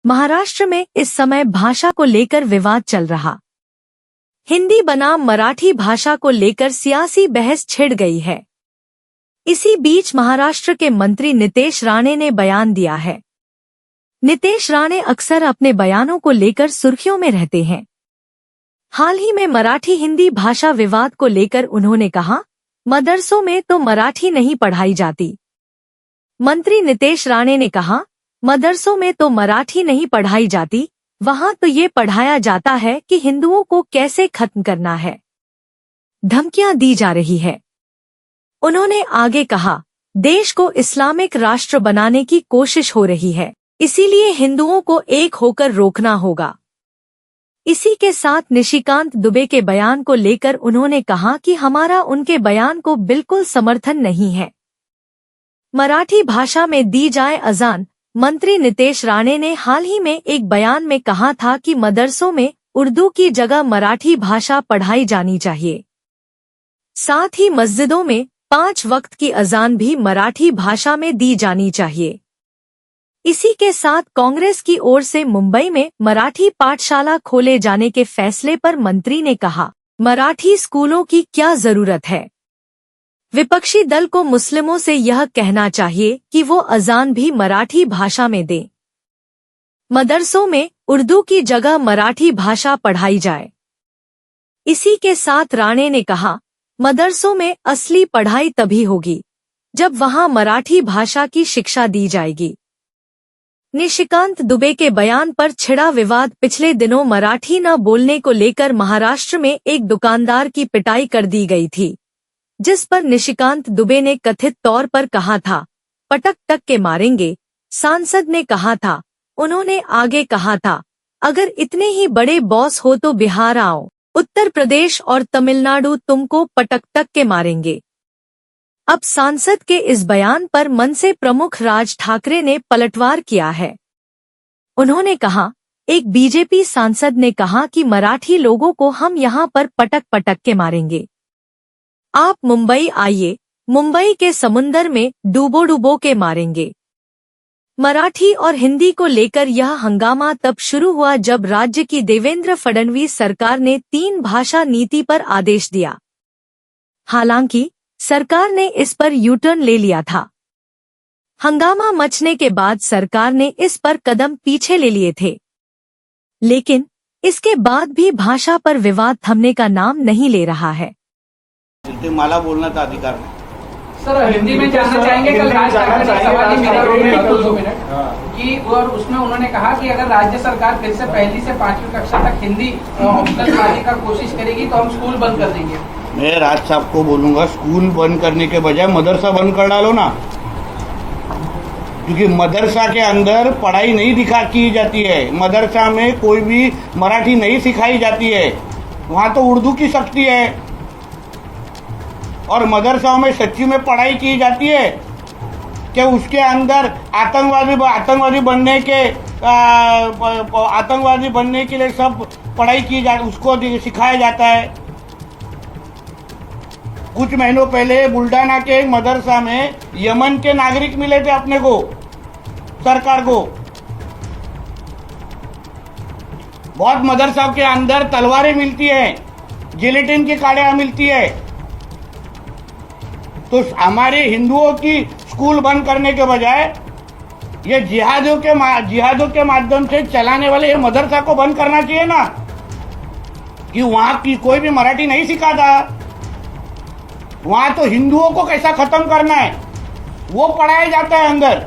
महाराष्ट्र में इस समय भाषा को लेकर विवाद चल रहा। हिंदी बनाम मराठी भाषा को लेकर सियासी बहस छिड़ गई है। इसी बीच महाराष्ट्र के मंत्री नितेश राणे ने बयान दिया है। नितेश राणे अक्सर अपने बयानों को लेकर सुर्खियों में रहते हैं। हाल ही में मराठी हिंदी भाषा विवाद को लेकर उन्होंने कहा, मदरसों में तो मराठी नहीं पढ़ाई जाती। मंत्री नितेश राणे ने कहा, मदरसों में तो मराठी नहीं पढ़ाई जाती, वहां तो ये पढ़ाया जाता है कि हिंदुओं को कैसे खत्म करना है। धमकियां दी जा रही है। उन्होंने आगे कहा, देश को इस्लामिक राष्ट्र बनाने की कोशिश हो रही है, इसीलिए हिंदुओं को एक होकर रोकना होगा। इसी के साथ निशिकांत दुबे के बयान को लेकर उन्होंने कहा कि हमारा उनके बयान को बिल्कुल समर्थन नहीं है। मराठी भाषा में दी जाए अजान। मंत्री नितेश राणे ने हाल ही में एक बयान में कहा था कि मदरसों में उर्दू की जगह मराठी भाषा पढ़ाई जानी चाहिए। साथ ही मस्जिदों में 5 वक्त की अजान भी मराठी भाषा में दी जानी चाहिए। इसी के साथ कांग्रेस की ओर से मुंबई में मराठी पाठशाला खोले जाने के फैसले पर मंत्री ने कहा, मराठी स्कूलों की क्या जरूरत है। विपक्षी दल को मुस्लिमों से यह कहना चाहिए कि वो अजान भी मराठी भाषा में दें। मदरसों में उर्दू की जगह मराठी भाषा पढ़ाई जाए। इसी के साथ राणे ने कहा, मदरसों में असली पढ़ाई तभी होगी जब वहां मराठी भाषा की शिक्षा दी जाएगी। निशिकांत दुबे के बयान पर छिड़ा विवाद। पिछले दिनों मराठी न बोलने को लेकर महाराष्ट्र में एक दुकानदार की पिटाई कर दी गई थी, जिस पर निशिकांत दुबे ने कथित तौर पर कहा था, पटक टक के मारेंगे। सांसद ने कहा था, उन्होंने आगे कहा था, अगर इतने ही बड़े बॉस हो तो बिहार आओ, उत्तर प्रदेश और तमिलनाडु तुमको पटक टक के मारेंगे। अब सांसद के इस बयान पर मनसे प्रमुख राज ठाकरे ने पलटवार किया है। उन्होंने कहा, एक बीजेपी सांसद ने कहा कि मराठी लोगों को हम यहां पर पटक पटक के मारेंगे। आप मुंबई आइए, मुंबई के समुंदर में डूबो डूबो के मारेंगे। मराठी और हिंदी को लेकर यह हंगामा तब शुरू हुआ जब राज्य की देवेंद्र फडणवीस सरकार ने 3 भाषा नीति पर आदेश दिया। हालांकि सरकार ने इस पर यू-टर्न ले लिया था। हंगामा मचने के बाद सरकार ने इस पर कदम पीछे ले लिए थे, लेकिन इसके बाद भी भाषा पर विवाद थमने का नाम नहीं ले रहा है। मला बोलने का अधिकार नहीं। सर हिंदी में जानना चाहेंगे, कल राज ठाकरे का सवाल मेरा 2 मिनट कि और उसमें उन्होंने कहा कि अगर राज्य सरकार फिर से 1ली से 5वीं कक्षा तक हिंदी ऑप्शनल बनाने का कोशिश करेगी तो हम स्कूल बंद कर देंगे। मैं राज साहब को बोलूंगा, स्कूल बंद करने के बजाय मदरसा बंद कर डालो ना, क्योंकि मदरसा के अंदर पढ़ाई नहीं की जाती है। मदरसा में कोई भी मराठी नहीं सिखाई जाती है, वहाँ तो उर्दू की सख्ती है। और मदरसाओं में सच्ची में पढ़ाई की जाती है कि उसके अंदर आतंकवादी बनने के लिए सब पढ़ाई की उसको सिखाया जाता है। कुछ महीनों पहले बुल्डाना के एक मदरसा में यमन के नागरिक मिले थे अपने को, सरकार को। बहुत मदरसाओं के अंदर तलवारें मिलती है, जिलेटिन की काड़ियां मिलती है। तो हमारे हिंदुओं की स्कूल बंद करने के बजाय ये जिहादों के माध्यम से चलाने वाले ये मदरसा को बंद करना चाहिए ना, कि वहां की कोई भी मराठी नहीं सिखाता। वहां तो हिंदुओं को कैसा खत्म करना है वो पढ़ाया जाता है अंदर।